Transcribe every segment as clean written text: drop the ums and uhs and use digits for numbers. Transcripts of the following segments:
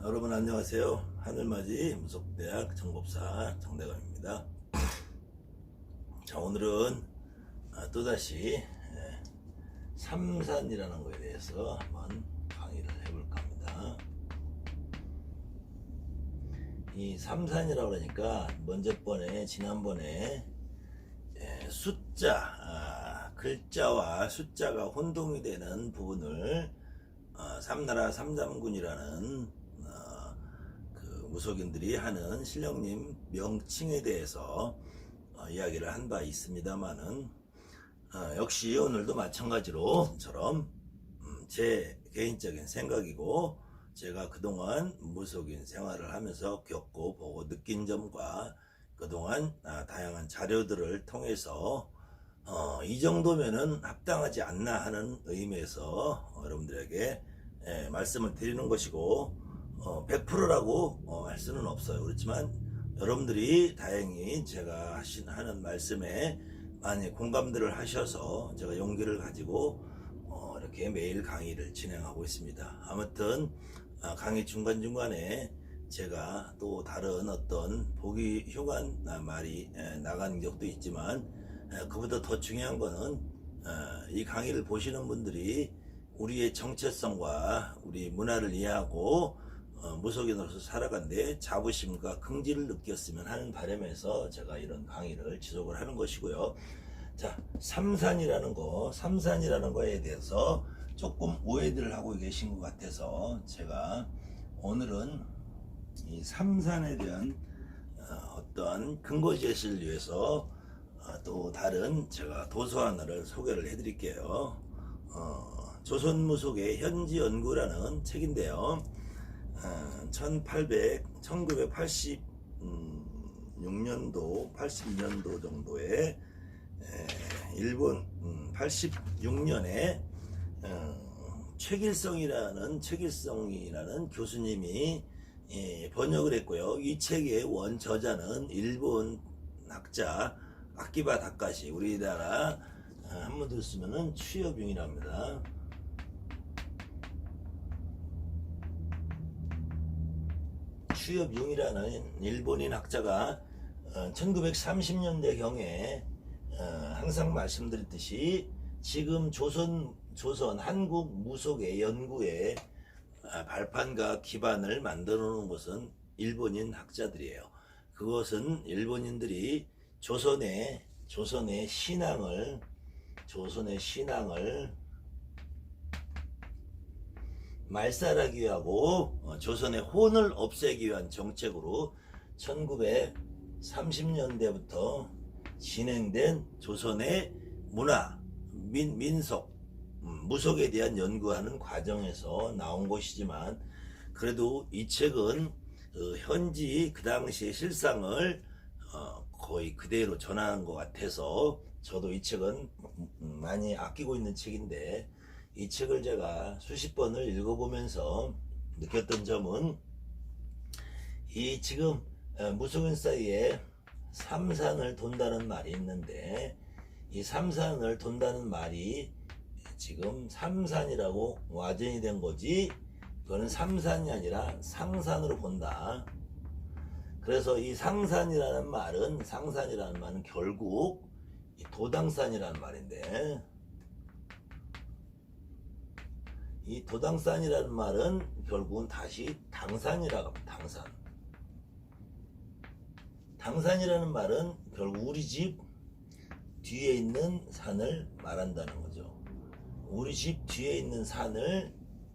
여러분 안녕하세요. 하늘맞이 무속대학 정법사 정대감입니다. 자, 오늘은 또다시 삼산이라는 거에 대해서 한번 강의를 해볼까 합니다. 이 삼산이라고 그러니까 지난번에 숫자, 글자와 숫자가 혼동이 되는 부분을 삼나라 삼삼군이라는 그 무속인들이 하는 신령님 명칭에 대해서 이야기를 한 바 있습니다만은 역시 오늘도 마찬가지로 저럼 제 개인적인 생각이고 제가 그동안 무속인 생활을 하면서 겪고 보고 느낀 점과 그동안 다양한 자료들을 통해서 이 정도면은 합당하지 않나 하는 의미에서 여러분들에게 말씀을 드리는 것이고 100%라고 할 수는 없어요. 그렇지만 여러분들이 다행히 제가 하는 말씀에 많이 공감들을 하셔서 제가 용기를 가지고 이렇게 매일 강의를 진행하고 있습니다. 아무튼 강의 중간중간에 제가 또 다른 어떤 보기 흉한 말이 나가는 적도 있지만 그보다 더 중요한 거는 이 강의를 보시는 분들이 우리의 정체성과 우리 문화를 이해하고 무속인으로서 살아간데 자부심과 긍지를 느꼈으면 하는 바람에서 제가 이런 강의를 지속을 하는 것이고요. 자, 삼산이라는 거에 대해서 조금 오해들을 하고 계신 것 같아서 제가 오늘은 이 삼산에 대한 어떤 근거 제시를 위해서 또 다른 제가 도서 하나를 소개를 해드릴게요. 조선무속의 현지연구라는 책인데요. 1986년도 80년도 정도에 일본 86년에 최길성이라는 교수님이 번역을 했고요. 이 책의 원저자는 일본 학자 아키바 다카시, 우리나라 한문으로 쓰면은 취업융이랍니다. 취업융이라는 일본인 학자가 1930년대 경에 항상 말씀드렸듯이 지금 조선 한국 무속의 연구에 발판과 기반을 만들어 놓은 것은 일본인 학자들이에요. 그것은 일본인들이 조선의 신앙을 말살하기 위하고 조선의 혼을 없애기 위한 정책으로 1930년대부터 진행된 조선의 문화, 민속, 무속에 대한 연구하는 과정에서 나온 것이지만 그래도 이 책은 현지 그 당시의 실상을 거의 그대로 전하는 것 같아서 저도 이 책은 많이 아끼고 있는 책인데 이 책을 제가 수십 번을 읽어보면서 느꼈던 점은 이 지금 무속인 사이에 삼산을 돈다는 말이 있는데 이 삼산을 돈다는 말이 지금 삼산이라고 와전이 된 거지 그거는 삼산이 아니라 상산으로 본다. 그래서 이 상산이라는 말은 결국 도당산이라는 말인데 이 도당산이라는 말은 결국은 다시 당산이라고 합니다. 당산이라는 말은 결국 우리 집 뒤에 있는 산을 말한다는 거죠. 우리 집 뒤에 있는 산을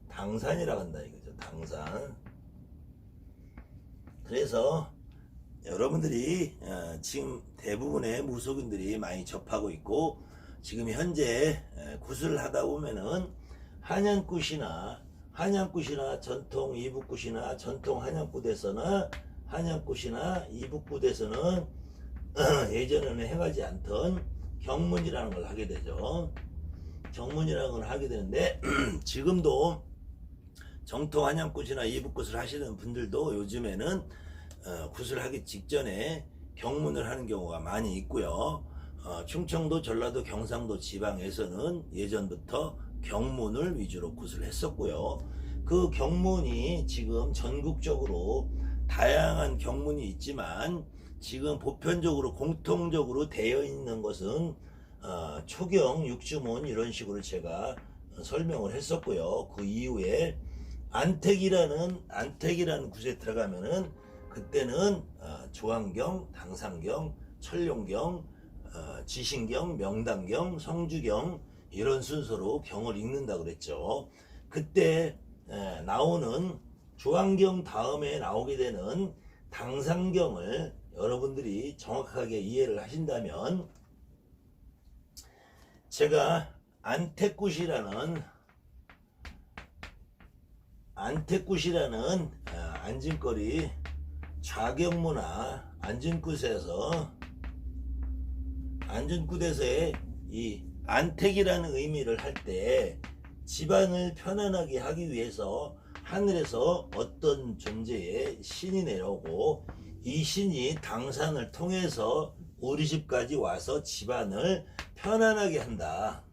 당산이라고 한다 이거죠. 당산. 그래서 여러분들이 지금 대부분의 무속인들이 많이 접하고 있고 지금 현재 굿을 하다 보면은 한양굿이나 전통 이북굿이나 전통 한양굿에서는 한양굿이나 이북굿에서는 예전에는 행하지 않던 경문이라는 걸 하게 되죠. 경문이라는 걸 하게 되는데 지금도 정통 한양굿이나 이북굿을 하시는 분들도 요즘에는 굿을 하기 직전에 경문을 하는 경우가 많이 있고요. 충청도, 전라도, 경상도 지방에서는 예전부터 경문을 위주로 굿을 했었고요. 그 경문이 지금 전국적으로 다양한 경문이 있지만 지금 보편적으로 공통적으로 되어 있는 것은 초경, 육주문 이런 식으로 제가 설명을 했었고요. 그 이후에 안택이라는 구세에 들어가면은 그때는 조항경, 당상경, 천룡경, 지신경, 명당경, 성주경 이런 순서로 경을 읽는다 그랬죠. 그때 나오는 조항경 다음에 나오게 되는 당상경을 여러분들이 정확하게 이해를 하신다면 제가 안택굿이라는 안진거리 좌경문화 안진굿에서의 이 안택이라는 의미를 할 때 집안을 편안하게 하기 위해서 하늘에서 어떤 존재의 신이 내려오고 이 신이 당산을 통해서 우리 집까지 와서 집안을 편안하게 한다.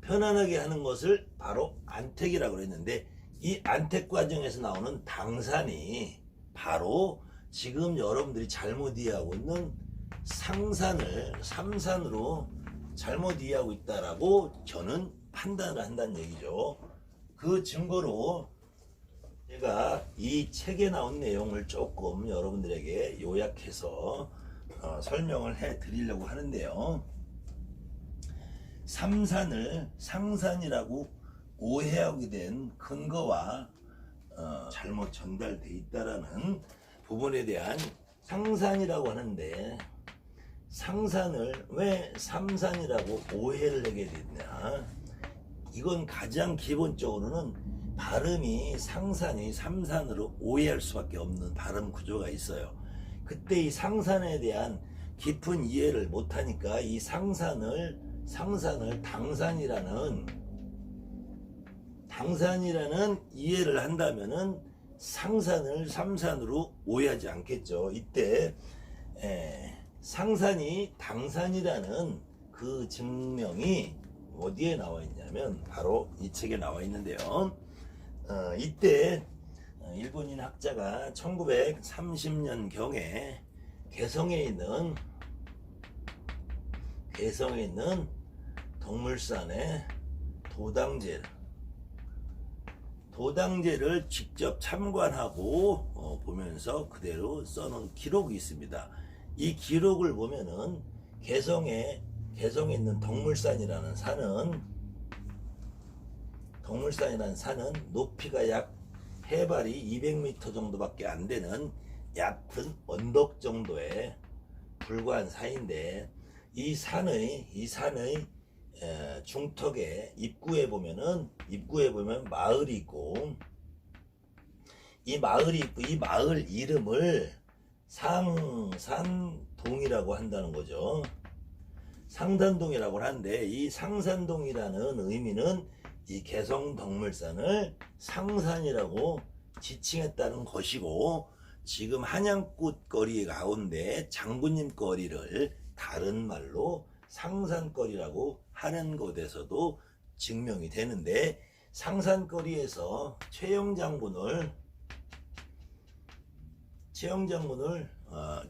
편안하게 하는 것을 바로 안택이라고 했는데 이 안택 과정에서 나오는 당산이 바로 지금 여러분들이 잘못 이해하고 있는 상산을 삼산으로 잘못 이해하고 있다라고 저는 판단을 한다는 얘기죠. 그 증거로 제가 이 책에 나온 내용을 조금 여러분들에게 요약해서 설명을 해 드리려고 하는데요. 삼산을 상산이라고 오해하게 된 근거와 잘못 전달돼 있다라는 부분에 대한 상산이라고 하는데 상산을 왜 삼산이라고 오해를 하게 됐냐. 이건 가장 기본적으로는 발음이 상산이 삼산으로 오해할 수밖에 없는 발음 구조가 있어요. 그때 이 상산에 대한 깊은 이해를 못하니까 이 상산을 당산이라는 이해를 한다면은 상산을 삼산으로 오해하지 않겠죠. 이때 상산이 당산이라는 그 증명이 어디에 나와 있냐면 바로 이 책에 나와 있는데요. 이때 일본인 학자가 1930년 경에 개성에 있는 동물산의 도당제를 직접 참관하고 보면서 그대로 써놓은 기록이 있습니다. 이 기록을 보면은 개성에 있는 동물산이라는 산은 높이가 약 해발이 200m 정도밖에 안 되는 얕은 언덕 정도에 불과한 산인데 이 산의 중턱에 입구에 보면 마을이 있고 이 마을 이름을 상산동이라고 한다는 거죠. 상산동이라고 하는데 이 상산동이라는 의미는 이 개성동물산을 상산이라고 지칭했다는 것이고 지금 한양꽃 거리 가운데 장군님 거리를 다른 말로 상산거리라고 하는 곳에서도 증명이 되는데 상산거리에서 최영장군을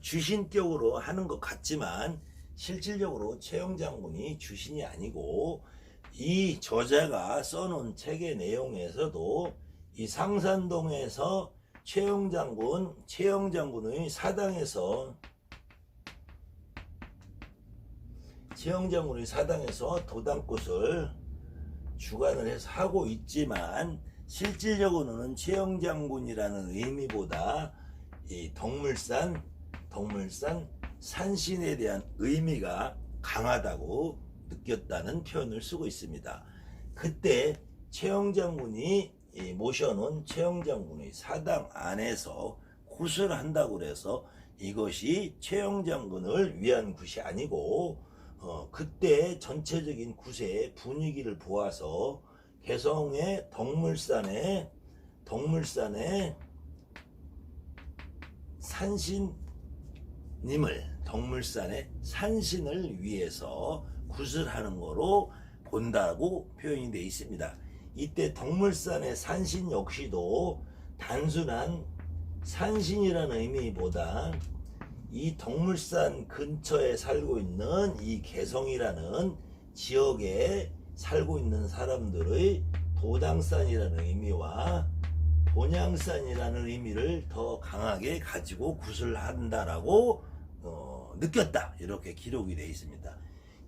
주신격으로 하는 것 같지만 실질적으로 최영장군이 주신이 아니고 이 저자가 써놓은 책의 내용에서도 이 상산동에서 최영장군의 사당에서 도당꽃을 주관을 해서 하고 있지만 실질적으로는 최영장군이라는 의미보다 이 동물산 산신에 대한 의미가 강하다고 느꼈다는 표현을 쓰고 있습니다. 그때 최영장군이 모셔놓은 최영장군의 사당 안에서 굿을 한다고 그래서 이것이 최영장군을 위한 굿이 아니고 그때 전체적인 굿의 분위기를 보아서 개성의 동물산의 동물산의 산신을 위해서 굿을 하는 거로 본다고 표현이 되어 있습니다. 이때 덕물산의 산신 역시도 단순한 산신이라는 의미보다 이 덕물산 근처에 살고 있는 이 개성이라는 지역에 살고 있는 사람들의 도당산이라는 의미와 본향산이라는 의미를 더 강하게 가지고 구슬한다라고 느꼈다, 이렇게 기록이 되어 있습니다.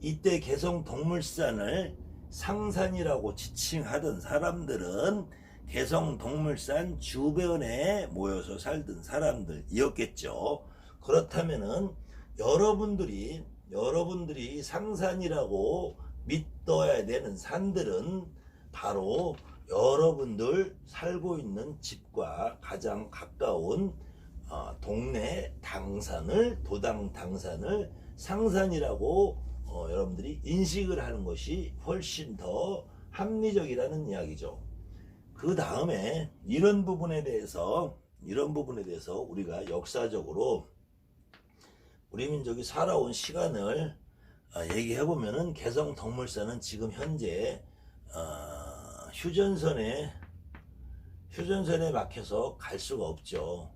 이때 개성 덕물산을 상산이라고 지칭하던 사람들은 개성 덕물산 주변에 모여서 살던 사람들이었겠죠. 그렇다면은 여러분들이 상산이라고 믿어야 되는 산들은 바로 여러분들 살고 있는 집과 가장 가까운 동네 당산을, 도당 당산을 상산이라고 여러분들이 인식을 하는 것이 훨씬 더 합리적이라는 이야기죠. 그 다음에 이런 부분에 대해서 우리가 역사적으로 우리 민족이 살아온 시간을 얘기해 보면은 개성 덕물산은 지금 현재 휴전선에 막혀서 갈 수가 없죠.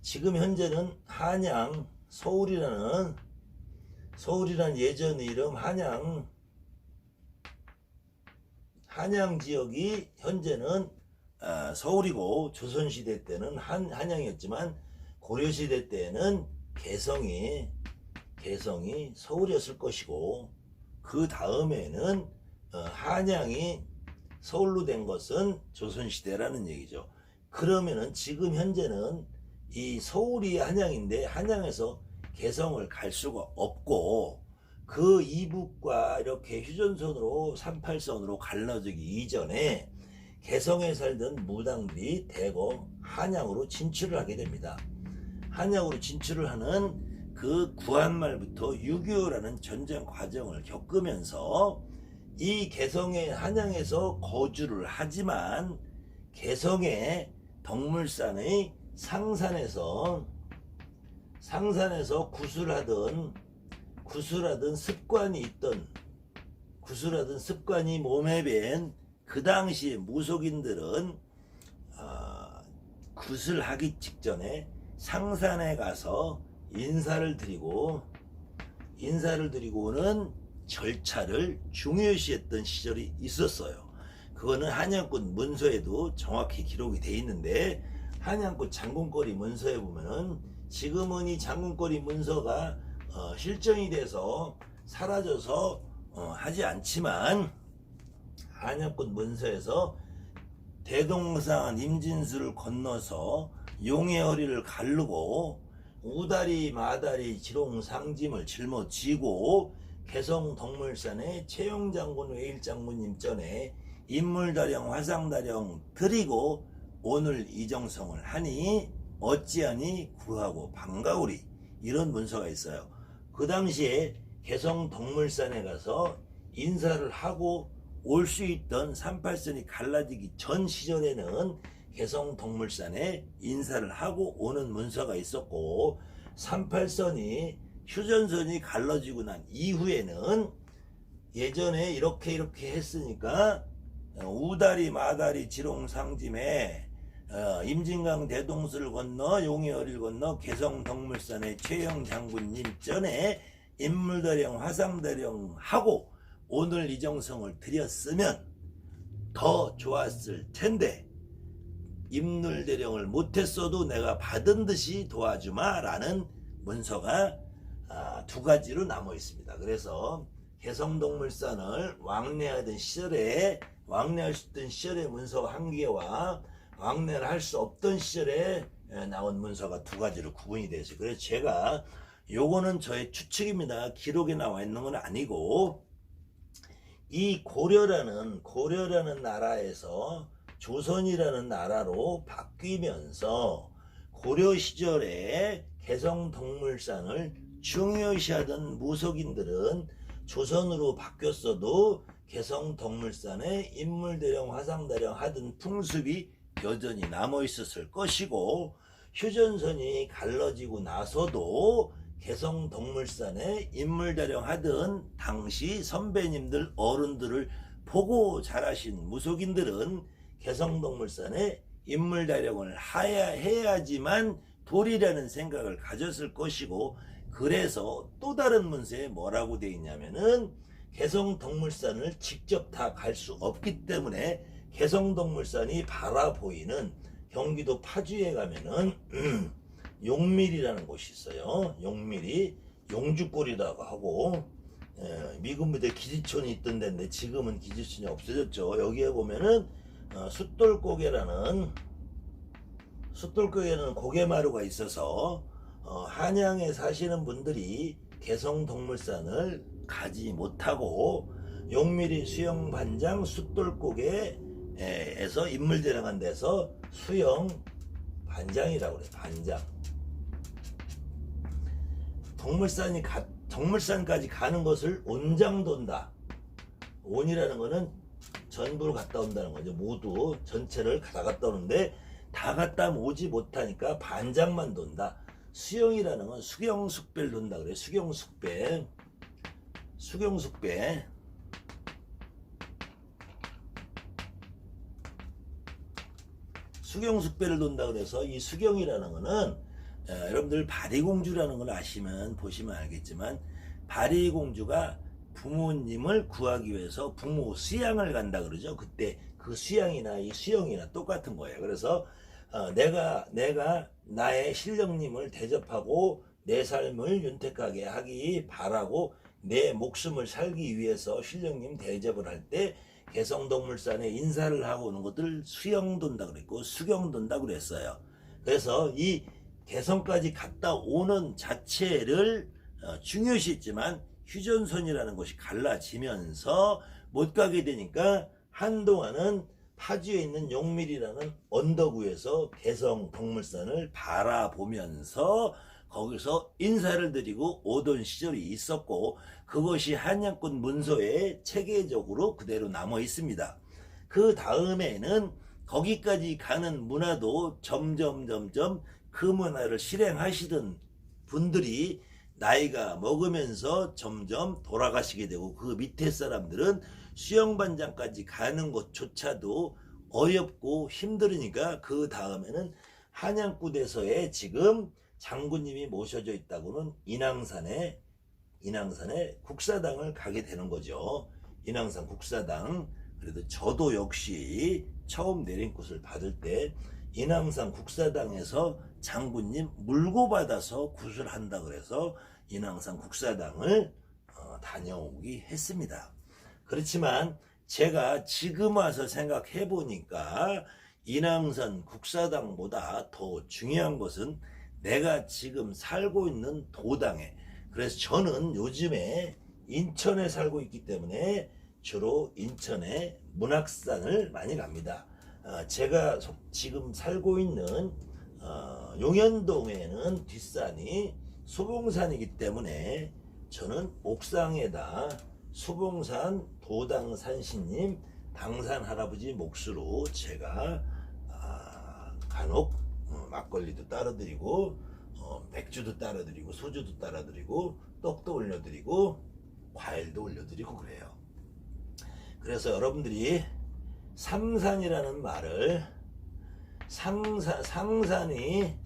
지금 현재는 한양, 서울이라는 예전 이름 한양 지역이 현재는 서울이고, 조선시대 때는 한양이었지만 고려시대 때는 개성이 서울이었을 것이고, 그 다음에는 한양이 서울로 된 것은 조선시대라는 얘기죠. 그러면은 지금 현재는 이 서울이 한양인데 한양에서 개성을 갈 수가 없고, 그 이북과 이렇게 휴전선으로 38선으로 갈라지기 이전에 개성에 살던 무당들이 대거 한양으로 진출을 하게 됩니다. 한양으로 진출을 하는 그 구한말부터 6.25라는 전쟁 과정을 겪으면서 이 개성의 한양에서 거주를 하지만 개성의 덕물산의 상산에서 구슬하던 습관이 몸에 밴 그 당시 무속인들은 구슬하기 직전에 상산에 가서 인사를 드리고 오는 절차를 중요시했던 시절이 있었어요. 그거는 한양군 문서에도 정확히 기록이 돼 있는데, 한양군 장군거리 문서에 보면은 지금은 이 장군거리 문서가 실정이 돼서 사라져서 하지 않지만, 한양군 문서에서 대동산 임진수를 건너서 용의 허리를 가르고 우다리 마다리 지롱상짐을 짊어지고 개성 덕물산에 최영장군 외일장군님 전에 인물다령 화상다령 드리고 오늘 이정성을 하니 어찌하니 구하고 반가우리, 이런 문서가 있어요. 그 당시에 개성 덕물산에 가서 인사를 하고 올 수 있던 38선이 갈라지기 전 시절에는 개성 덕물산에 인사를 하고 오는 문서가 있었고, 38선이 휴전선이 갈라지고 난 이후에는 예전에 이렇게 했으니까 우다리 마다리 지롱상짐에 임진강 대동수를 건너 용의허리를 건너 개성 덕물산의 최영 장군님 전에 인물다령 화상다령 하고 오늘 이정성을 드렸으면 더 좋았을 텐데 임물대령을 못했어도 내가 받은 듯이 도와주마 라는 문서가 두 가지로 남아 있습니다. 그래서 개성동물산을 왕래하던 시절에 문서 한 개와 왕래를 할 수 없던 시절에 나온 문서가 두 가지로 구분이 되어 있어요. 그래서 제가 요거는 저의 추측입니다. 기록에 나와 있는 건 아니고, 이 고려라는 나라에서 조선이라는 나라로 바뀌면서 고려 시절에 개성덕물산을 중요시하던 무속인들은 조선으로 바뀌었어도 개성덕물산에 인물대령 화상다령 하던 풍습이 여전히 남아 있었을 것이고, 휴전선이 갈라지고 나서도 개성덕물산에 인물다령 하던 당시 선배님들 어른들을 보고 자라신 무속인들은 개성동물산에 인물 자력을 해야지만 돌이라는 생각을 가졌을 것이고, 그래서 또 다른 문서에 뭐라고 되어 있냐면은 개성동물산을 직접 다 갈 수 없기 때문에 개성동물산이 바라보이는 경기도 파주에 가면은 용밀이라는 곳이 있어요. 용밀이 용주골이라고 하고, 미군 부대 기지촌이 있던 데인데 지금은 기지촌이 없어졌죠. 여기에 보면은 숫돌고개라는 고개마루가 있어서 한양에 사시는 분들이 개성동물산을 가지 못하고 용밀이 수영반장 숫돌고개에서 인물대령한 데서 수영반장이라고 그래. 반장. 동물산까지 가는 것을 온장 돈다. 온이라는 거는 전부를 갔다 온다는 거죠. 모두 전체를 다 갔다 오는데 다 갔다 오지 못하니까 반장만 돈다. 수영이라는 건 수경숙배를 돈다 그래. 수경숙배. 수경숙배를 돈다 그래서 이 수경이라는 거는 여러분들 바리공주라는 걸 보시면 알겠지만, 바리공주가 부모님을 구하기 위해서 부모 수양을 간다 그러죠. 그때 그 수양이나 이 수영이나 똑같은 거예요. 그래서 내가 나의 신령님을 대접하고 내 삶을 윤택하게 하기 바라고 내 목숨을 살기 위해서 신령님 대접을 할 때 개성동물산에 인사를 하고 오는 것들 수영돈다 그랬고 수경돈다 그랬어요. 그래서 이 개성까지 갔다 오는 자체를 중요시했지만 휴전선이라는 것이 갈라지면서 못 가게 되니까 한동안은 파주에 있는 용밀이라는 언덕위에서 개성동물산을 바라보면서 거기서 인사를 드리고 오던 시절이 있었고, 그것이 한양권 문서에 체계적으로 그대로 남아 있습니다. 그 다음에는 거기까지 가는 문화도 점점 그 문화를 실행하시던 분들이 나이가 먹으면서 점점 돌아가시게 되고, 그 밑에 사람들은 수영반장까지 가는 것조차도 어렵고 힘들으니까 그 다음에는 한양구대서에 지금 장군님이 모셔져 있다고는 인왕산에 국사당을 가게 되는 거죠. 인왕산 국사당. 그래도 저도 역시 처음 내린굿을 받을 때 인왕산 국사당에서 장군님 물고 받아서 굿을 한다 그래서 인왕산 국사당을 다녀오기 했습니다. 그렇지만 제가 지금 와서 생각해 보니까 인왕산 국사당보다 더 중요한 것은 내가 지금 살고 있는 도당에, 그래서 저는 요즘에 인천에 살고 있기 때문에 주로 인천의 문학산을 많이 갑니다. 제가 지금 살고 있는 용현동에는 뒷산이 수봉산이기 때문에 저는 옥상에다 수봉산 도당산신님 당산 할아버지 몫으로 제가 간혹 막걸리도 따라드리고 맥주도 따라드리고 소주도 따라드리고 떡도 올려드리고 과일도 올려드리고 그래요. 그래서 여러분들이 삼산이라는 말을 상산이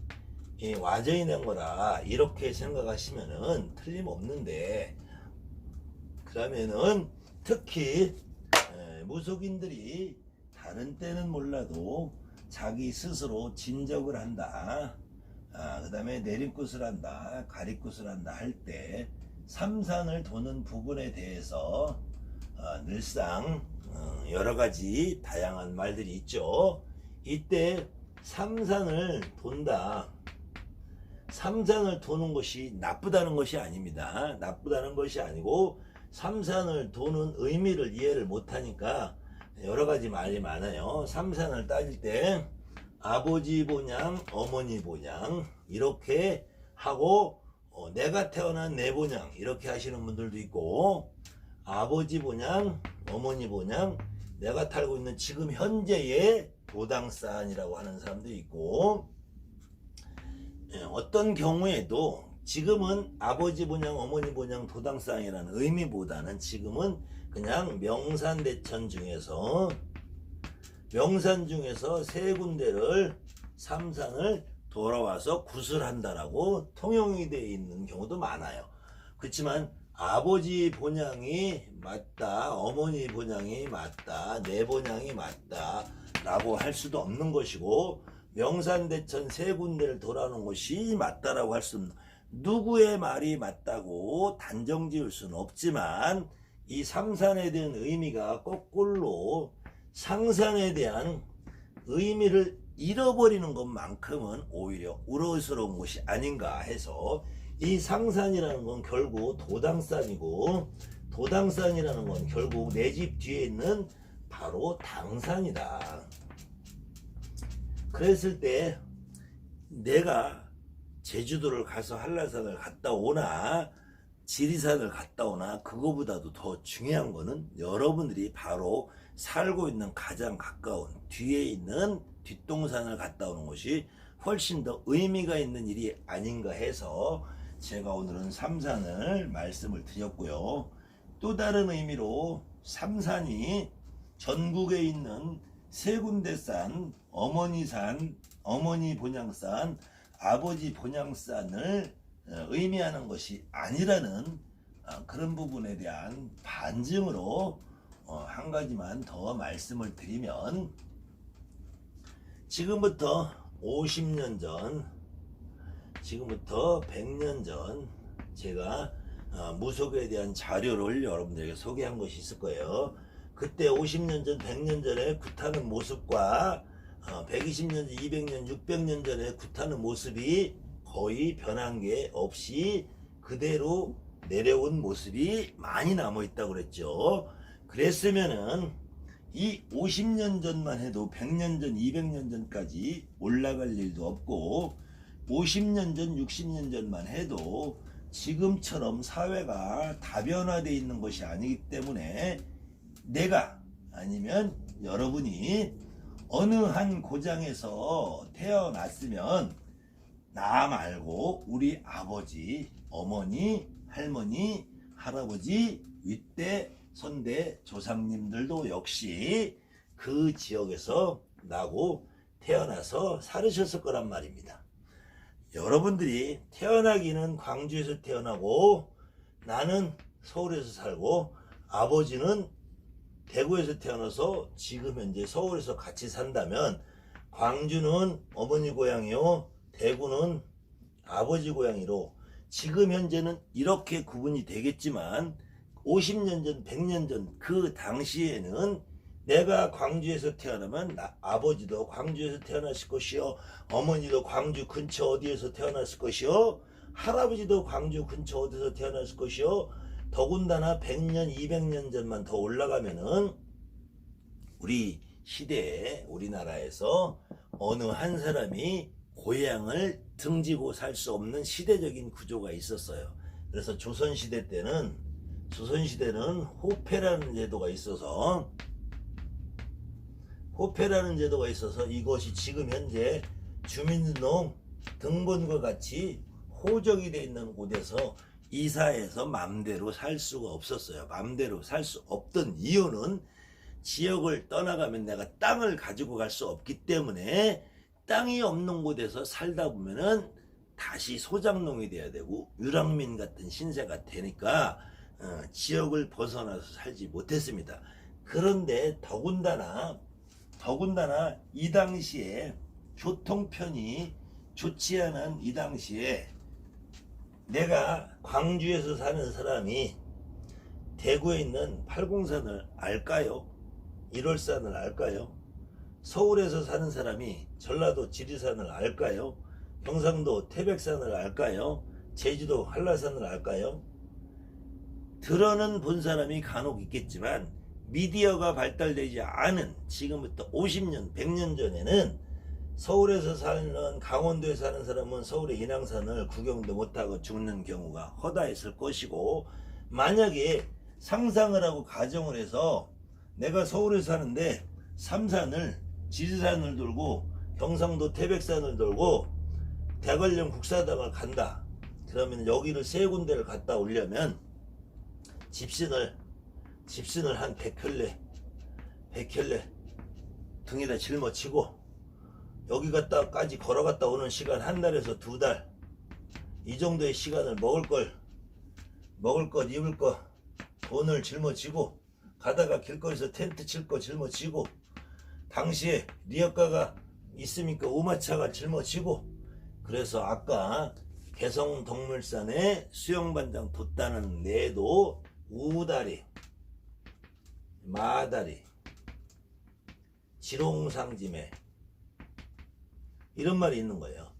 와전이 된 거라 이렇게 생각하시면은 틀림없는데, 그러면은 특히 무속인들이 다른 때는 몰라도 자기 스스로 진적을 한다, 그 다음에 내림굿을 한다, 가리굿을 한다 할 때 삼산을 도는 부분에 대해서 늘상 여러가지 다양한 말들이 있죠. 이때 삼산을 돈다, 삼산을 도는 것이 나쁘다는 것이 아닙니다. 나쁘다는 것이 아니고 삼산을 도는 의미를 이해를 못하니까 여러가지 말이 많아요. 삼산을 따질 때 아버지 본향, 어머니 본향 이렇게 하고 내가 태어난 내 본향 이렇게 하시는 분들도 있고, 아버지 본향, 어머니 본향, 내가 살고 있는 지금 현재의 도당산이라고 하는 사람도 있고, 어떤 경우에도 지금은 아버지 본향, 어머니 본향, 도당산이라는 의미보다는 지금은 그냥 명산 대천 중에서 세 군데를 삼산을 돌아와서 구슬한다라고 통용이 되어 있는 경우도 많아요. 그렇지만 아버지 본향이 맞다, 어머니 본향이 맞다, 내 본향이 맞다 라고 할 수도 없는 것이고, 명산대천 세 군데를 돌아오는 것이 맞다라고 할 수는, 누구의 말이 맞다고 단정 지을 수는 없지만, 이 삼산에 대한 의미가 거꾸로 상산에 대한 의미를 잃어버리는 것만큼은 오히려 우러스러운 것이 아닌가 해서, 이 상산이라는 건 결국 도당산이고, 도당산이라는 건 결국 내 집 뒤에 있는 바로 당산이다. 그랬을 때 내가 제주도를 가서 한라산을 갔다 오나 지리산을 갔다 오나, 그거보다도 더 중요한 거는 여러분들이 바로 살고 있는 가장 가까운 뒤에 있는 뒷동산을 갔다 오는 것이 훨씬 더 의미가 있는 일이 아닌가 해서 제가 오늘은 삼산을 말씀을 드렸고요. 또 다른 의미로 삼산이 전국에 있는 세 군데 산, 어머니산, 어머니 본향산, 아버지 본향산을 의미하는 것이 아니라는 그런 부분에 대한 반증으로 한 가지만 더 말씀을 드리면, 지금부터 50년 전, 지금부터 100년 전 제가 무속에 대한 자료를 여러분들에게 소개한 것이 있을 거예요. 그때 50년 전, 100년 전에 굿하는 모습과 120년 전, 200년, 600년 전에 굿하는 모습이 거의 변한 게 없이 그대로 내려온 모습이 많이 남아 있다고 그랬죠. 그랬으면은 이 50년 전만 해도 100년 전, 200년 전까지 올라갈 일도 없고, 50년 전, 60년 전만 해도 지금처럼 사회가 다변화되어 있는 것이 아니기 때문에, 내가 아니면 여러분이 어느 한 고장에서 태어났으면 나 말고 우리 아버지, 어머니, 할머니, 할아버지, 윗대, 선대, 조상님들도 역시 그 지역에서 나고 태어나서 살으셨을 거란 말입니다. 여러분들이 태어나기는 광주에서 태어나고, 나는 서울에서 살고, 아버지는 대구에서 태어나서 지금 현재 서울에서 같이 산다면, 광주는 어머니 고향이요, 대구는 아버지 고향이로 지금 현재는 이렇게 구분이 되겠지만, 50년 전, 100년 전 그 당시에는 내가 광주에서 태어나면 아버지도 광주에서 태어났을 것이요, 어머니도 광주 근처 어디에서 태어났을 것이요, 할아버지도 광주 근처 어디서 태어났을 것이요, 더군다나 100년, 200년 전만 더 올라가면은 우리 시대에 우리나라에서 어느 한 사람이 고향을 등지고 살 수 없는 시대적인 구조가 있었어요. 그래서 조선시대 때는, 조선시대는 호패라는 제도가 있어서, 이것이 지금 현재 주민등록 등본과 같이 호적이 되어 있는 곳에서 이사해서 맘대로 살 수가 없었어요. 맘대로 살 수 없던 이유는, 지역을 떠나가면 내가 땅을 가지고 갈 수 없기 때문에, 땅이 없는 곳에서 살다 보면은 다시 소장농이 돼야 되고 유랑민 같은 신세가 되니까 지역을 벗어나서 살지 못했습니다. 그런데 더군다나 이 당시에 교통편이 좋지 않은 이 당시에, 내가 광주에서 사는 사람이 대구에 있는 팔공산을 알까요? 1월산을 알까요? 서울에서 사는 사람이 전라도 지리산을 알까요? 경상도 태백산을 알까요? 제주도 한라산을 알까요? 들어는 본 사람이 간혹 있겠지만, 미디어가 발달되지 않은 지금부터 50년, 100년 전에는 서울에서 사는, 강원도에 사는 사람은 서울의 인왕산을 구경도 못하고 죽는 경우가 허다했을 것이고, 만약에 상상을 하고 가정을 해서 내가 서울에 사는데 삼산을, 지리산을 돌고 경상도 태백산을 돌고 대관령 국사당을 간다. 그러면 여기를 세 군데를 갔다 오려면 집신을 집신을 한 100켤레 등에다 짊어지고 여기 갔다까지 걸어갔다 오는 시간 한 달에서 2달 이 정도의 시간을 먹을 것 입을 것 돈을 짊어지고 가다가 길거리에서 텐트 칠 거 짊어지고 당시에 리어카가 있으니까 오마차가 짊어지고 그래서 아까 개성동물산에 수영반장 뒀다는 내도 우다리 마다리 지롱상짐에 이런 말이 있는 거예요.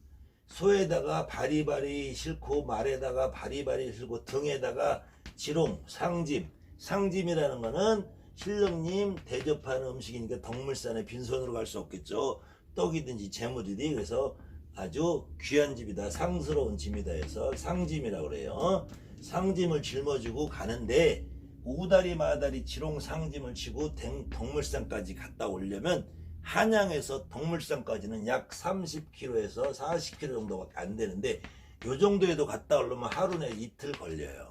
소에다가 바리바리 싣고 말에다가 바리바리 싣고 등에다가 지롱 상짐 상짐이라는 거는 신령님 대접하는 음식이니까 덕물산에 빈손으로 갈 수 없겠죠. 떡이든지 재물이든지 그래서 아주 귀한 집이다 상스러운 짐이다 해서 상짐이라고 그래요. 상짐을 짊어지고 가는데 우다리 마다리 지롱 상짐을 치고 덕물산까지 갔다 오려면 한양에서 덕물산까지는 약 30km에서 40km 정도밖에 안 되는데 요 정도에도 갔다 오려면 하루 내 이틀 걸려요.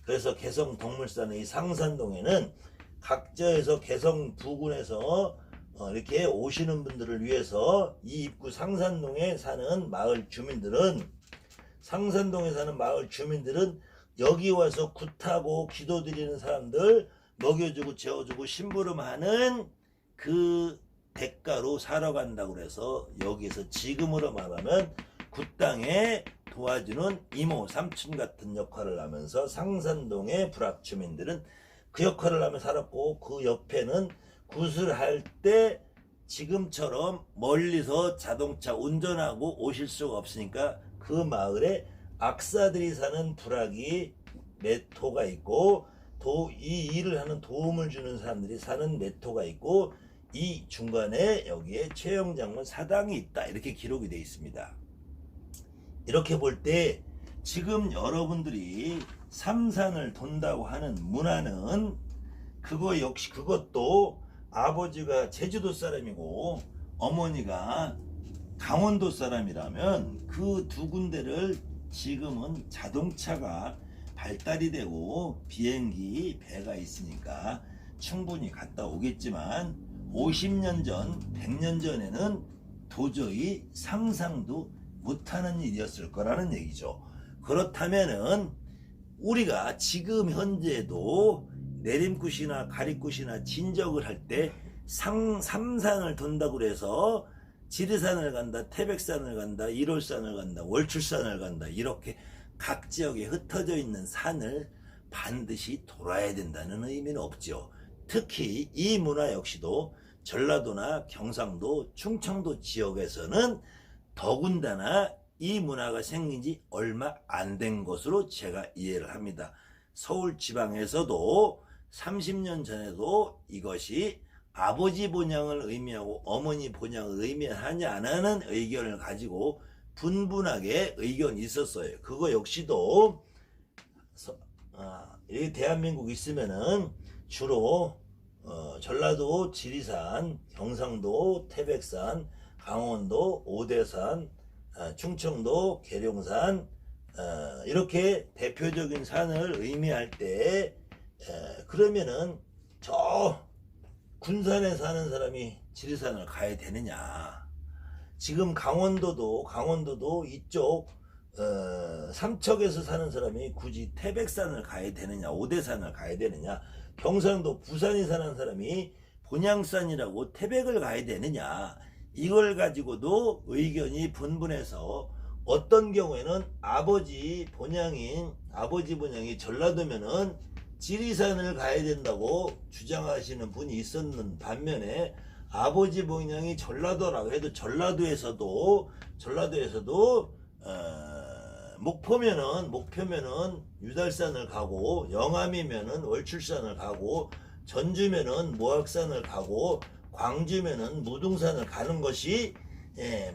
그래서 개성 덕물산의 이 상산동에는 각지에서 개성 부근에서 이렇게 오시는 분들을 위해서 이 입구 상산동에 사는 마을 주민들은 여기 와서 굿하고 기도드리는 사람들 먹여주고 재워주고 심부름하는 그 대가로 사러 간다고 그래서 여기서 지금으로 말하면 굿땅에 도와주는 이모 삼촌 같은 역할을 하면서 상산동의 불악 주민들은 그 역할을 하며 살았고 그 옆에는 굿을 할 때 지금처럼 멀리서 자동차 운전하고 오실 수가 없으니까 그 마을에 악사들이 사는 불악이 네토가 있고 이 일을 하는 도움을 주는 사람들이 사는 네토가 있고 이 중간에 여기에 최영장군 사당이 있다 이렇게 기록이 되어 있습니다. 이렇게 볼 때 지금 여러분들이 삼산을 돈다고 하는 문화는 그거 역시 그것도 아버지가 제주도 사람이고 어머니가 강원도 사람이라면 그 두 군데를 지금은 자동차가 발달이 되고 비행기 배가 있으니까 충분히 갔다 오겠지만 50년 전 100년 전에는 도저히 상상도 못하는 일이었을 거라는 얘기죠. 그렇다면은 우리가 지금 현재도 내림굿이나 가리굿이나 진적을 할 때 삼산을 돈다고 해서 지리산을 간다, 태백산을 간다, 일월산을 간다, 월출산을 간다 이렇게 각 지역에 흩어져 있는 산을 반드시 돌아야 된다는 의미는 없죠. 특히 이 문화 역시도 전라도나 경상도, 충청도 지역에서는 더군다나 이 문화가 생긴 지 얼마 안 된 것으로 제가 이해를 합니다. 서울 지방에서도 30년 전에도 이것이 아버지 본향을 의미하고 어머니 본향을 의미하냐 안 하는 의견을 가지고 분분하게 의견이 있었어요. 그거 역시도 이 대한민국 있으면은 주로 전라도 지리산, 경상도 태백산, 강원도 오대산, 충청도 계룡산 이렇게 대표적인 산을 의미할 때 그러면은 저 군산에 사는 사람이 지리산을 가야 되느냐. 지금 강원도도 이쪽 삼척에서 사는 사람이 굳이 태백산을 가야 되느냐, 오대산을 가야 되느냐, 경상도 부산에 사는 사람이 본향산이라고 태백을 가야 되느냐, 이걸 가지고도 의견이 분분해서 어떤 경우에는 아버지 본향이 전라도면은 지리산을 가야 된다고 주장하시는 분이 있었는 반면에 아버지 본향이 전라도라고 해도 전라도에서도 목표면은 유달산을 가고 영암이면은 월출산을 가고 전주면은 모악산을 가고 광주면은 무등산을 가는 것이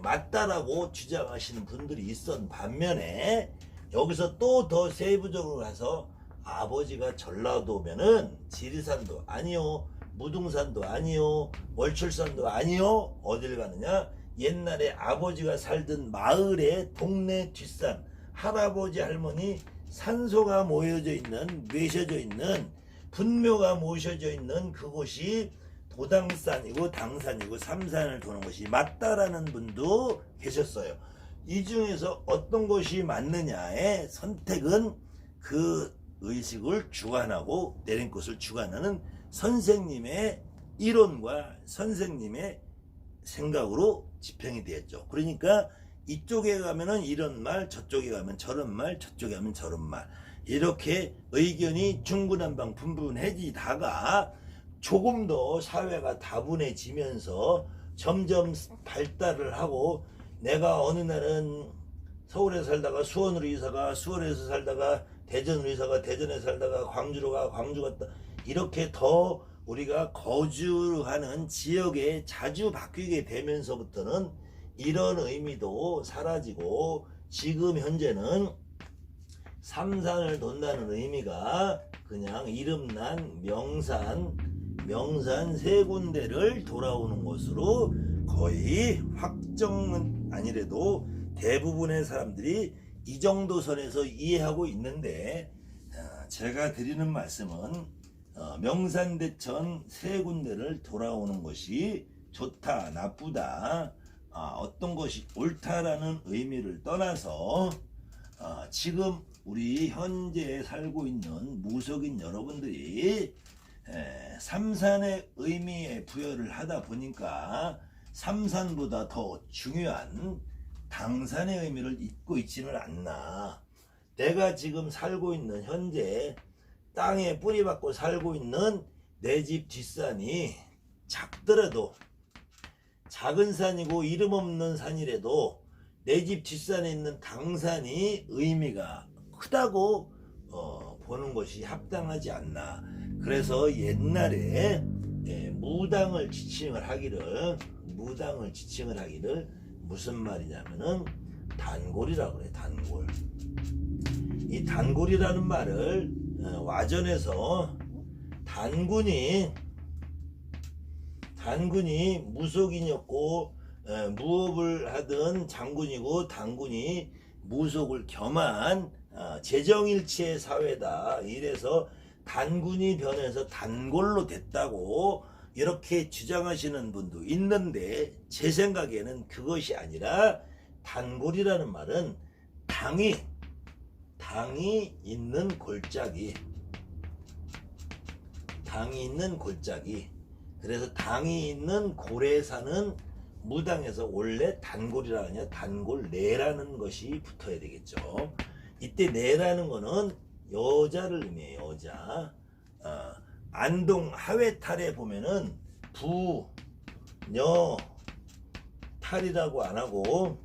맞다라고 주장하시는 분들이 있었는 반면에 여기서 또 더 세부적으로 가서 아버지가 전라도면은 지리산도 아니요, 무등산도 아니요, 월출산도 아니요, 어딜 가느냐? 옛날에 아버지가 살던 마을의 동네 뒷산, 할아버지 할머니 산소가 모여져 있는, 맺혀져 있는 분묘가 모셔져 있는 그곳이 도당산이고 당산이고 삼산을 도는 것이 맞다라는 분도 계셨어요. 이 중에서 어떤 것이 맞느냐의 선택은 그 의식을 주관하고 내린 것을 주관하는 선생님의 이론과 선생님의 생각으로 집행이 되었죠. 그러니까 이쪽에 가면은 이런 말, 저쪽에 가면 저런 말, 저쪽에 가면 저런 말, 이렇게 의견이 중구난방 분분해지다가 조금 더 사회가 다분해지면서 점점 발달을 하고, 내가 어느 날은 서울에 살다가 수원으로 이사가, 수원에서 살다가 대전으로 이사가, 대전에 살다가 광주로 가, 광주 갔다, 이렇게 더 우리가 거주하는 지역에 자주 바뀌게 되면서부터는 이런 의미도 사라지고, 지금 현재는 삼산을 돈다는 의미가 그냥 이름난 명산 세 군데를 돌아오는 것으로 거의 확정은 아니래도 대부분의 사람들이 이 정도 선에서 이해하고 있는데, 제가 드리는 말씀은 명산대천 세 군데를 돌아오는 것이 좋다 나쁘다, 어떤 것이 옳다라는 의미를 떠나서 지금 우리 현재 살고 있는 무속인 여러분들이 삼산의 의미에 부여를 하다 보니까 삼산보다 더 중요한 당산의 의미를 잊고 있지는 않나. 내가 지금 살고 있는 현재 땅에 뿌리박고 살고 있는 내 집 뒷산이 작더라도, 작은 산이고 이름 없는 산이라도 내 집 뒷산에 있는 당산이 의미가 크다고 보는 것이 합당하지 않나. 그래서 옛날에 무당을 지칭을 하기를 무슨 말이냐면은 단골이라고 그래. 단골. 이 단골이라는 말을 와전에서 단군이 무속인이었고 무업을 하던 장군이고, 단군이 무속을 겸한 재정일치의 사회다, 이래서 단군이 변해서 단골로 됐다고 이렇게 주장하시는 분도 있는데, 제 생각에는 그것이 아니라 단골이라는 말은 당이 있는 골짜기, 그래서 당이 있는 골에 사는 무당에서 원래 단골이라 하냐, 단골내라는 것이 붙어야 되겠죠. 이때 내라는 거는 여자를 의미해요. 여자. 안동 하회탈에 보면은 부녀 탈이라고 안 하고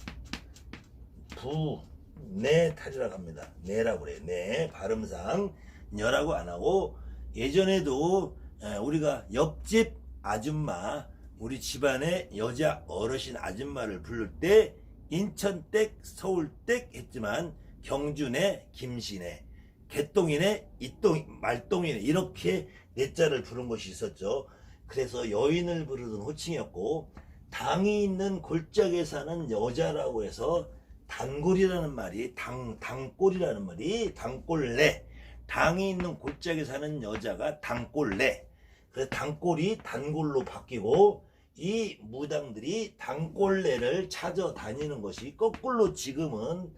부내 탈이라고 합니다. 내라고 그래요. 내 발음상 녀라고 안 하고, 예전에도 우리가 옆집 아줌마, 우리 집안의 여자 어르신 아줌마를 부를 때 인천댁, 서울댁 했지만 경주네, 김씨네, 개똥이네, 이똥, 말똥이네, 이렇게 네 자를 부른 것이 있었죠. 그래서 여인을 부르던 호칭이었고, 당이 있는 골짜기에 사는 여자라고 해서 단골이라는 말이 당골이라는 말이 당골내, 당이 있는 골짜기에 사는 여자가 당골내. 그래서 당골이 단골로 바뀌고, 이 무당들이 당골내를 찾아다니는 것이 거꾸로 지금은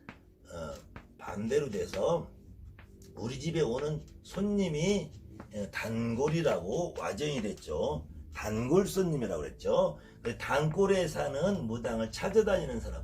반대로 돼서 우리 집에 오는 손님이 단골이라고 와전이 됐죠. 단골 손님이라고 그랬죠. 단골에 사는 무당을 찾아다니는 사람.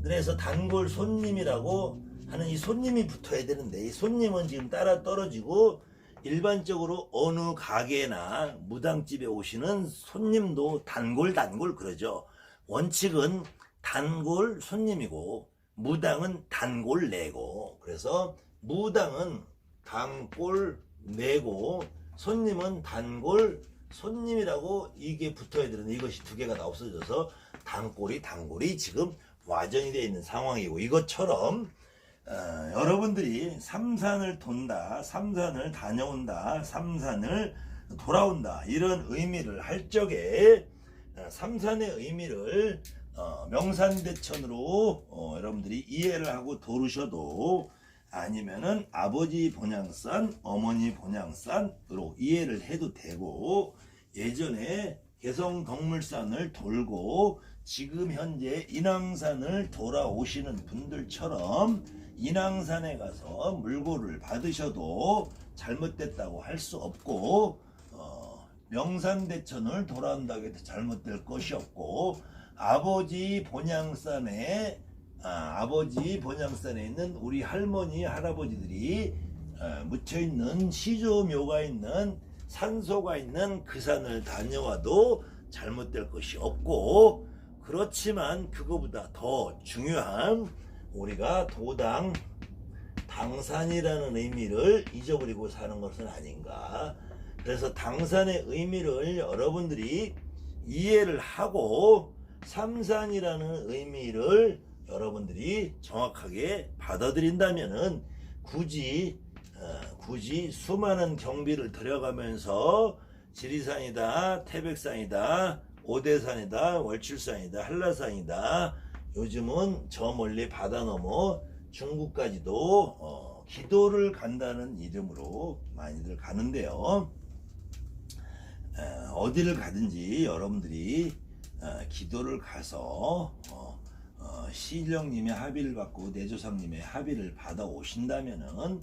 그래서 단골 손님이라고 하는 이 손님이 붙어야 되는데, 이 손님은 지금 따라 떨어지고, 일반적으로 어느 가게나 무당집에 오시는 손님도 단골 그러죠. 원칙은 단골 손님이고 무당은 단골 내고, 그래서 무당은 단골 내고 손님은 단골 손님이라고 이게 붙어야 되는데, 이것이 두 개가 다 없어져서 단골이 지금 와전이 되어 있는 상황이고, 이것처럼 여러분들이 삼산을 돈다, 삼산을 다녀온다, 삼산을 돌아온다, 이런 의미를 할 적에 삼산의 의미를 명산대천으로 여러분들이 이해를 하고 도르셔도 아니면은 아버지 본향산, 어머니 본향산으로 이해를 해도 되고, 예전에 개성덕물산을 돌고 지금 현재 인왕산을 돌아오시는 분들처럼 인왕산에 가서 물고를 받으셔도 잘못됐다고 할 수 없고, 명산대천을 돌아온다고 해도 잘못될 것이 없고, 아버지 본향산에 있는 우리 할머니 할아버지들이 묻혀 있는 시조묘가 있는 산소가 있는 그 산을 다녀와도 잘못될 것이 없고, 그렇지만 그거보다 더 중요한 우리가 도당 당산이라는 의미를 잊어버리고 사는 것은 아닌가. 그래서 당산의 의미를 여러분들이 이해를 하고 삼산이라는 의미를 여러분들이 정확하게 받아들인다면은 굳이 수많은 경비를 들여가면서 지리산이다, 태백산이다, 오대산이다, 월출산이다, 한라산이다, 요즘은 저 멀리 바다 넘어 중국까지도 기도를 간다는 이름으로 많이들 가는데요. 어디를 가든지 여러분들이 기도를 가서 시령님의 합의를 받고 내조상님의 합의를 받아 오신다면은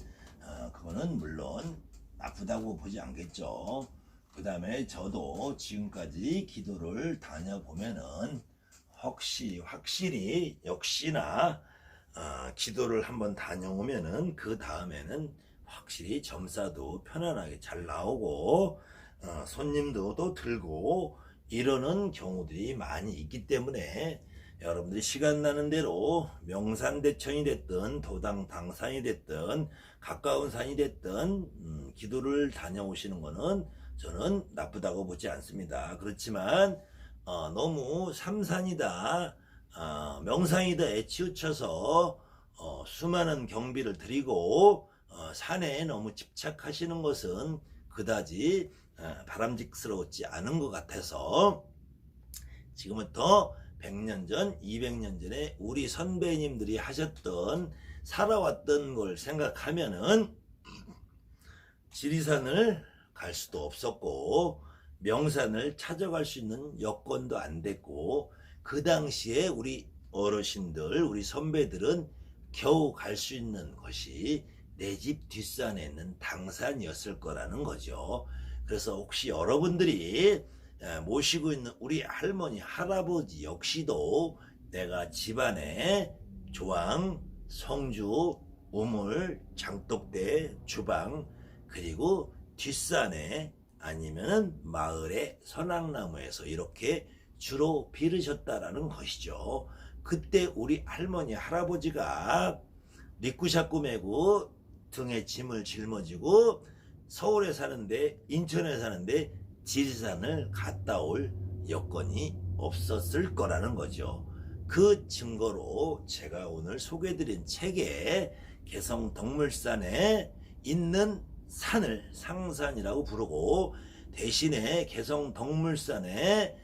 그거는 물론 나쁘다고 보지 않겠죠. 그 다음에 저도 지금까지 기도를 다녀보면은 확실히 역시나 기도를 한번 다녀오면은 그 다음에는 확실히 점사도 편안하게 잘 나오고 손님도 또 들고 이러는 경우들이 많이 있기 때문에 여러분들이 시간 나는 대로 명산대천이 됐든 도당 당산이 됐든 가까운 산이 됐든 기도를 다녀오시는 거는 저는 나쁘다고 보지 않습니다. 그렇지만 너무 삼산이다 명산이다에 치우쳐서 수많은 경비를 드리고 산에 너무 집착하시는 것은 그다지 바람직스러웠지 않은 것 같아서 지금부터 100년 전, 200년 전에 우리 선배님들이 하셨던 살아왔던 걸 생각하면은 지리산을 갈 수도 없었고 명산을 찾아갈 수 있는 여건도 안 됐고 그 당시에 우리 어르신들, 우리 선배들은 겨우 갈 수 있는 것이 내 집 뒷산에 있는 당산이었을 거라는 거죠. 그래서 혹시 여러분들이 모시고 있는 우리 할머니, 할아버지 역시도 내가 집안에 조항, 성주, 우물, 장독대, 주방 그리고 뒷산에 아니면은 마을의 선악나무에서 이렇게 주로 비르셨다라는 것이죠. 그때 우리 할머니, 할아버지가 리쿠샤꾸 메고 등에 짐을 짊어지고 서울에 사는데 인천에 사는데 지리산을 갔다 올 여건이 없었을 거라는 거죠. 그 증거로 제가 오늘 소개해드린 책에 개성덕물산에 있는 산을 상산이라고 부르고 대신에 개성덕물산에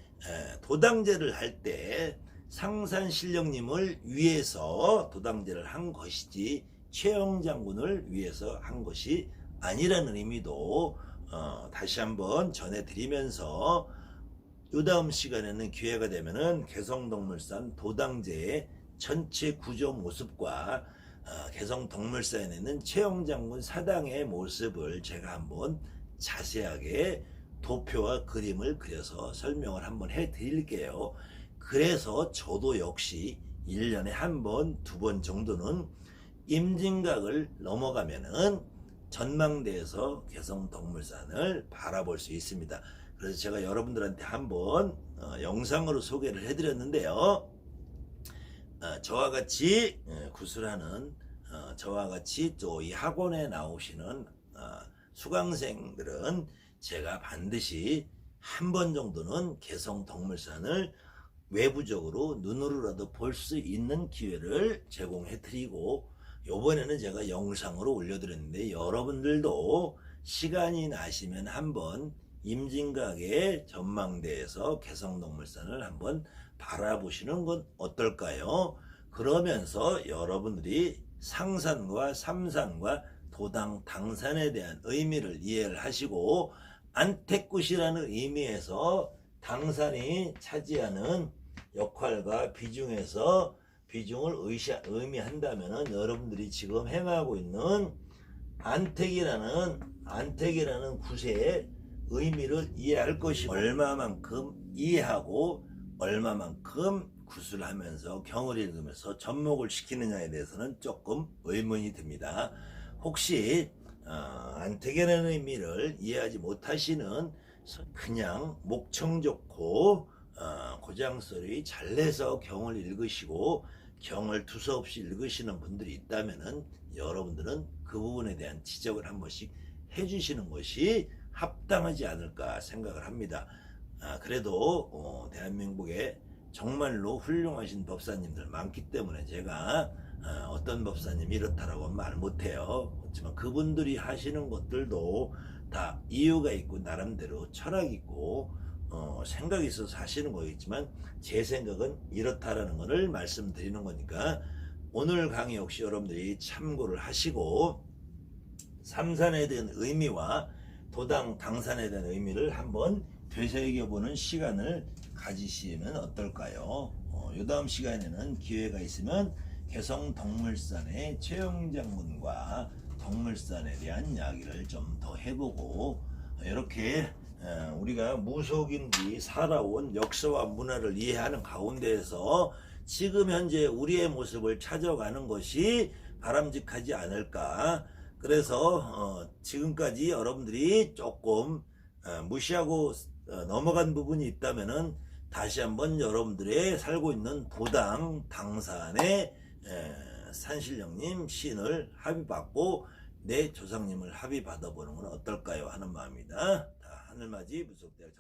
도당제를 할 때 상산신령님을 위해서 도당제를 한 것이지 최영장군을 위해서 한 것이 아니라는 의미도 다시 한번 전해드리면서 요 다음 시간에는 기회가 되면은 개성덕물산 도당제의 전체 구조 모습과 개성덕물산에 있는 최영장군 사당의 모습을 제가 한번 자세하게 도표와 그림을 그려서 설명을 한번 해드릴게요. 그래서 저도 역시 1년에 한 번, 2번 정도는 임진각을 넘어가면은 전망대에서 개성덕물산을 바라볼 수 있습니다. 그래서 제가 여러분들한테 한번 영상으로 소개를 해드렸는데요. 저와 같이 구술하는 저와 같이 또 이 학원에 나오시는 수강생들은 제가 반드시 한 번 정도는 개성덕물산을 외부적으로 눈으로라도 볼 수 있는 기회를 제공해 드리고 요번에는 제가 영상으로 올려드렸는데 여러분들도 시간이 나시면 한번 임진각의 전망대에서 개성덕물산을 한번 바라보시는 건 어떨까요? 그러면서 여러분들이 상산과 삼산과 도당 당산에 대한 의미를 이해를 하시고 안택굿이라는 의미에서 당산이 차지하는 역할과 비중을 의미한다면은 여러분들이 지금 행하고 있는 안택이라는 굿의 의미를 이해할 것이고 얼마만큼 이해하고 얼마만큼 굿을 하면서 경을 읽으면서 접목을 시키느냐에 대해서는 조금 의문이 듭니다. 혹시 안택이라는 의미를 이해하지 못하시는 그냥 목청 좋고 고장소리 잘 내서 경을 읽으시고 경을 두서없이 읽으시는 분들이 있다면은 여러분들은 그 부분에 대한 지적을 한 번씩 해주시는 것이 합당하지 않을까 생각을 합니다. 그래도 대한민국에 정말로 훌륭하신 법사님들 많기 때문에 제가 어떤 법사님이 이렇다라고 말 못해요. 그렇지만 그분들이 하시는 것들도 다 이유가 있고 나름대로 철학 있고 생각이 있어서 하시는 거겠지만 제 생각은 이렇다라는 것을 말씀드리는 거니까 오늘 강의 역시 여러분들이 참고를 하시고 삼산에 대한 의미와 도당 당산에 대한 의미를 한번 되새겨보는 시간을 가지시면 어떨까요? 이 다음 시간에는 기회가 있으면 개성덕물산의 최영장군과 덕물산에 대한 이야기를 좀 더 해보고 이렇게 우리가 무속인들이 살아온 역사와 문화를 이해하는 가운데에서 지금 현재 우리의 모습을 찾아가는 것이 바람직하지 않을까. 그래서 지금까지 여러분들이 조금 무시하고 넘어간 부분이 있다면은 다시 한번 여러분들의 살고 있는 도당 당산의 산신령님 신을 합의받고 내 조상님을 합의받아보는 건 어떨까요 하는 마음이다. 하늘맞이 무속대학